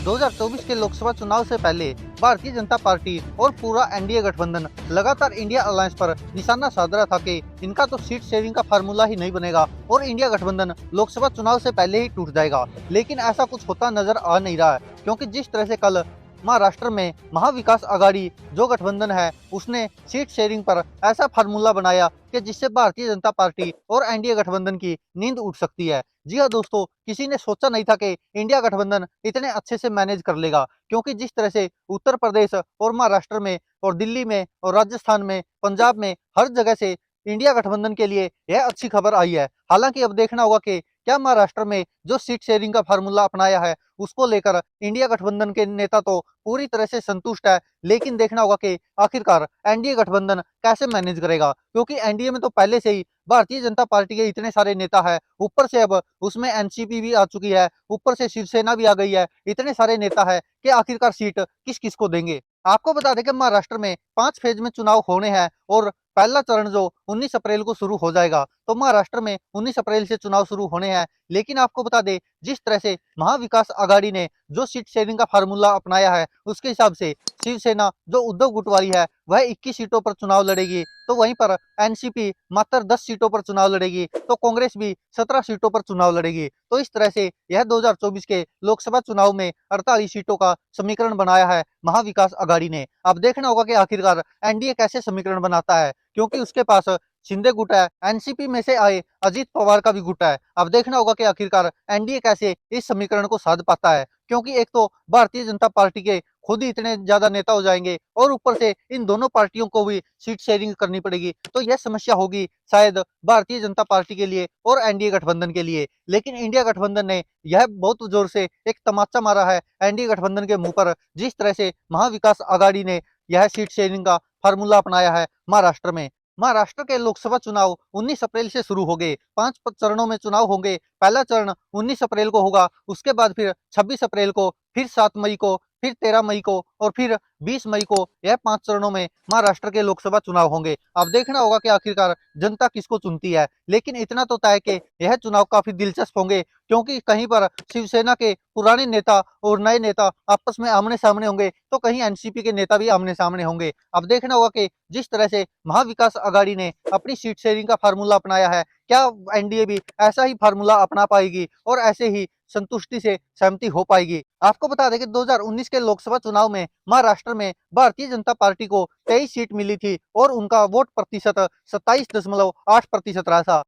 2024 के लोकसभा चुनाव से पहले भारतीय जनता पार्टी और पूरा एनडीए गठबंधन लगातार इंडिया अलायंस पर निशाना साध रहा था कि इनका तो सीट शेयरिंग का फार्मूला ही नहीं बनेगा और इंडिया गठबंधन लोकसभा चुनाव से पहले ही टूट जाएगा। लेकिन ऐसा कुछ होता नजर आ नहीं रहा है, क्योंकि जिस तरह से कल महाराष्ट्र में महाविकास आघाड़ी जो गठबंधन है उसने सीट शेयरिंग पर ऐसा फार्मूला बनाया कि जिससे भारतीय जनता पार्टी और एनडीए गठबंधन की नींद उड़ सकती है। जी हाँ दोस्तों, किसी ने सोचा नहीं था कि इंडिया गठबंधन इतने अच्छे से मैनेज कर लेगा, क्योंकि जिस तरह से उत्तर प्रदेश और महाराष्ट्र में और दिल्ली में और राजस्थान में पंजाब में हर जगह से इंडिया गठबंधन के लिए यह अच्छी खबर आई है। हालांकि अब देखना होगा कि क्या महाराष्ट्र में जो सीट शेयरिंग का फार्मूला अपनाया है उसको लेकर इंडिया गठबंधन के नेता तो पूरी तरह से संतुष्ट है, लेकिन देखना होगा कि आखिरकार एनडीए गठबंधन कैसे मैनेज करेगा, क्योंकि एनडीए में तो पहले से ही भारतीय जनता पार्टी के इतने सारे नेता है, ऊपर से अब उसमें एनसीपी भी आ चुकी है, ऊपर से शिवसेना भी आ गई है, इतने सारे नेता है कि आखिरकार सीट किस किस को देंगे। आपको बता दें कि महाराष्ट्र में 5 फेज में चुनाव होने हैं और पहला चरण जो 19 अप्रैल को शुरू हो जाएगा, तो महाराष्ट्र में 19 अप्रैल से चुनाव शुरू होने हैं। लेकिन आपको बता दें, जिस तरह से महाविकास आघाड़ी ने जो सीट शेयरिंग का फार्मूला अपनाया है उसके हिसाब से शिवसेना जो उद्धव गुटवाली है वह 21 सीटों पर चुनाव लड़ेगी, तो वहीं पर एनसीपी मात्र 10 सीटों पर चुनाव लड़ेगी, तो कांग्रेस भी 17 सीटों पर चुनाव लड़ेगी। तो इस तरह से यह 2024 के लोकसभा चुनाव में 48 सीटों का समीकरण बनाया है महाविकास आघाड़ी ने। अब देखना होगा कि आखिरकार एनडीए कैसे समीकरण बनाता है, क्योंकि उसके पास शिंदे गुट है, एनसीपी में से आए अजीत पवार का भी गुट है। अब देखना होगा कि आखिरकार एनडीए कैसे इस समीकरण को साध पाता है, क्योंकि एक तो भारतीय जनता पार्टी के खुद ही इतने ज्यादा नेता हो जाएंगे और ऊपर से इन दोनों पार्टियों को भी सीट शेयरिंग करनी पड़ेगी, तो यह समस्या होगी शायद भारतीय जनता पार्टी के लिए और एनडीए गठबंधन के लिए। लेकिन इंडिया गठबंधन ने यह बहुत जोर से एक तमाचा मारा है एनडीए गठबंधन के मुंह पर, जिस तरह से महाविकास आघाड़ी ने यह सीट शेयरिंग का फार्मूला अपनाया है महाराष्ट्र में। महाराष्ट्र के लोकसभा चुनाव 19 अप्रैल से शुरू हो गए, 5 चरणों में चुनाव होंगे। पहला चरण 19 अप्रैल को होगा, उसके बाद फिर 26 अप्रैल को, फिर 7 मई को, फिर 13 मई को और फिर 20 मई को, यह 5 चरणों में महाराष्ट्र के लोकसभा चुनाव होंगे। अब देखना होगा कि आखिरकार जनता किसको चुनती है, लेकिन इतना तो तय है कि यह चुनाव काफी दिलचस्प होंगे, क्योंकि कहीं पर शिवसेना के पुराने नेता और नए नेता आपस में आमने सामने होंगे, तो कहीं एनसीपी के नेता भी आमने सामने होंगे। अब देखना होगा कि जिस तरह से महाविकास आघाड़ी ने अपनी सीट शेयरिंग का फार्मूला अपनाया है, क्या एनडीए भी ऐसा ही फार्मूला अपना पाएगी और ऐसे ही संतुष्टि से सहमति हो पाएगी। आपको बता दें कि 2019 के लोकसभा चुनाव में महाराष्ट्र में भारतीय जनता पार्टी को 23 सीट मिली थी और उनका वोट प्रतिशत 27.8% रहा था।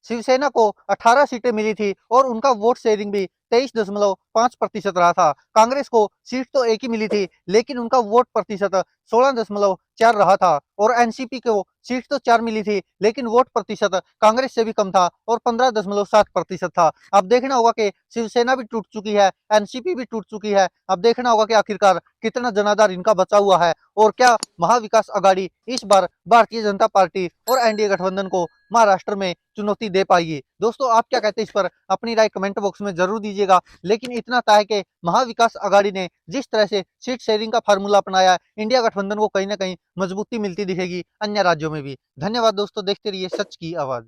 शिवसेना को 18 सीटें मिली थी और उनका वोट शेयरिंग भी 23.5% रहा था। कांग्रेस को सीट तो एक ही मिली थी, लेकिन उनका वोट प्रतिशत 16.4 रहा था और एनसीपी को सीट तो 4 मिली थी, लेकिन वोट प्रतिशत कांग्रेस से भी कम था और 15.7% था। अब देखना होगा कि शिवसेना भी टूट चुकी है, एनसीपी भी टूट चुकी है। अब देखना होगा कि आखिरकार कितना जनाधार इनका बचा हुआ है और क्या महाविकास आघाड़ी इस बार भारतीय जनता पार्टी और एनडीए गठबंधन को महाराष्ट्र में चुनौती दे पाएगी। दोस्तों, आप क्या कहते हैं इस पर अपनी राय कमेंट बॉक्स में जरूर दीजिएगा। लेकिन इतना तय है कि महाविकास आघाड़ी ने जिस तरह से सीट शेयरिंग का फार्मूला अपनाया है, इंडिया गठबंधन को कहीं ना कहीं मजबूती मिलती दिखेगी अन्य राज्यों में भी। धन्यवाद दोस्तों, देखते रहिए सच की आवाज।